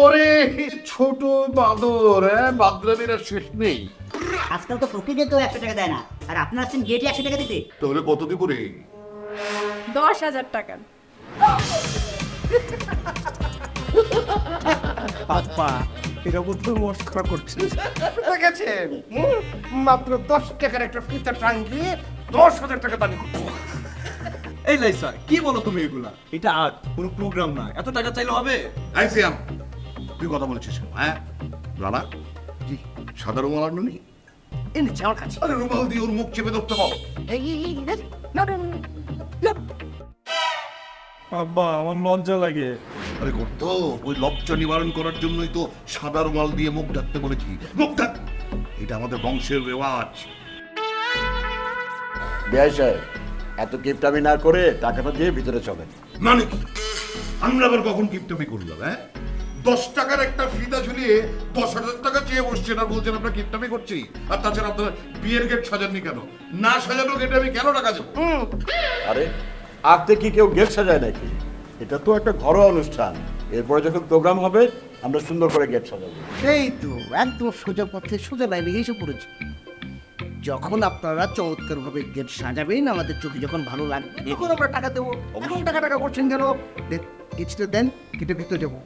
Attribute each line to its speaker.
Speaker 1: ওরে ছোট বাঁদর, বাদরামিরা শেষ নেই।
Speaker 2: আজকাল তো প্রকৃতি তো 100 টাকা দেয় না, আর আপনার আসছেন গেটে 100 টাকা দিতে।
Speaker 1: তাহলে কত দিব রে?
Speaker 3: 10,000 টাকা।
Speaker 4: আপা এটা বুঝতে মস্করা করছিস?
Speaker 5: দেখেছেন মাত্র 10 টাকার একটা ফিতা টাঙ্গিয়ে 10,000 টাকা দাবি করছে।
Speaker 4: এই লাইসা কি বলো তুমি এগুলা? এটা আজ কোনো প্রোগ্রাম না, এত টাকা চাইলে হবে?
Speaker 1: আই সিয়াম, তুই কথা বলছিস কেন? হ্যাঁ রানা, জি সাদা রুমাল আনো নি?
Speaker 5: এনেছে আমার কাছে।
Speaker 1: আরে রুমাল দিয়ে ওর মুখ চেপে ধরতে পারো।
Speaker 4: আব্বা আমার লজ্জা লাগে।
Speaker 1: আরে করত, ওই লজ্জা নিবারণ করার জন্যই তো সাদা রুমাল দিয়ে মুখ ঢাকতে বলেছি। মুখ ঢাক, এটা আমাদের বংশের রেওয়াজ।
Speaker 6: বেয়াই সাহেব, এত কিপটামি না করে টাকাটা দিয়ে ভিতরে চলেন।
Speaker 1: মানে কি? আমরা আবার কখন কিপটামি করলাম? হ্যাঁ 10 টাকার একটা ফিতা ঝুলিয়ে 10,000 টাকা চেয়ে বসছেন আর বলছেন আমরা কিপটামি করছি। আর তাছাড়া আপনারা বিয়ের গেট সাজাননি কেন? না সাজানো গেটে আমি কেন টাকা দেবো?
Speaker 6: আরে আপনি কি কেউ গেট সাজায় নাকি? এটা তো একটা ঘরোয়া অনুষ্ঠান। এরপরে যখন প্রোগ্রাম হবে আমরা সুন্দর করে গেট সাজাবো।
Speaker 5: এই তো একদম সোজা পথে সোজা লাইনে এসে পড়েছে। যখন আপনারা চমৎকার ভাবে গেট সাজাবেন, আমাদের চোখে যখন ভালো লাগবে তখন আমরা টাকা দেবো। এখন টাকা টাকা করছেন কেন? কিছুটা দেন, কেটে ভেতরে যাবো।